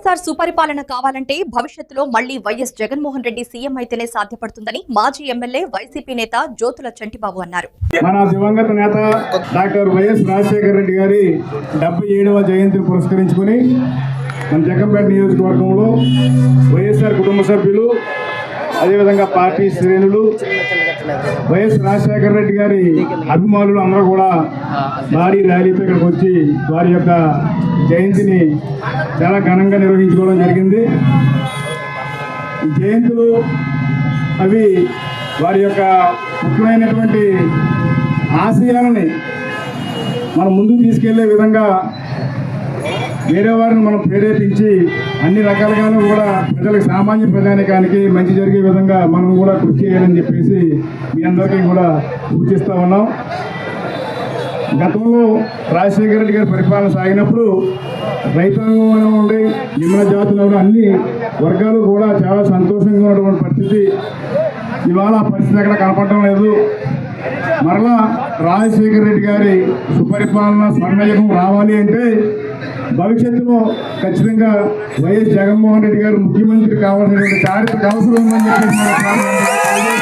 వైఎస్ఆర్ సుపరిపాలన కావాలంటే భవిష్యత్తులో మళ్లీ వైఎస్ జగన్మోహన్ రెడ్డి సీఎం అయితేనే సాధ్యపడుతుందని మాజీ ఎమ్మెల్యే వైసీపీ నేత జ్యోతుల చంటిబాబు అన్నారు. మన దివంగత నేత డాక్టర్ వైఎస్ రాజశేఖర రెడ్డి గారి 77వ జయంతిని పురస్కరించుకుని మన జగ్గంపేట నియోజకవర్గంలో వైఎస్ఆర్ కుటుంబ సభ్యులు, అదేవిధంగా పార్టీ శ్రేణులు, వైఎస్ రాజశేఖర రెడ్డి గారి అభిమానులు అందరూ కూడా భారీ ర్యాలీతో ఇక్కడికి వచ్చి వారి యొక్క జయంతిని చాలా ఘనంగా నిర్వహించుకోవడం జరిగింది. జయంతులు అవి వారి యొక్క ముఖ్యమైనటువంటి ఆశయాలని మనం ముందుకు తీసుకెళ్లే విధంగా వేరే వారిని మనం ప్రేరేపించి అన్ని రకాలుగాను కూడా ప్రజలకు, సామాన్య ప్రజానికానికి మంచి జరిగే విధంగా మనం కూడా కృషి చేయాలని చెప్పేసి మీ అందరికీ కూడా సూచిస్తూ ఉన్నాం. గతంలో రాజశేఖర రెడ్డి గారి పరిపాలన సాగినప్పుడు రైతాంగంలో ఉండి నిమ్న జాతులు అన్ని వర్గాలు కూడా చాలా సంతోషంగా ఉన్నటువంటి పరిస్థితి. ఇవాళ ఆ పరిస్థితి ఎక్కడ కనపడటం లేదు. మరలా రాజశేఖర రెడ్డి గారి సుపరిపాలన స్వర్ణయుగం రావాలి అంటే భవిష్యత్తులో ఖచ్చితంగా వైఎస్ జగన్మోహన్ రెడ్డి గారు ముఖ్యమంత్రి కావాల్సినటువంటి చారిత్రక అవసరం ఉందని చెప్పేసి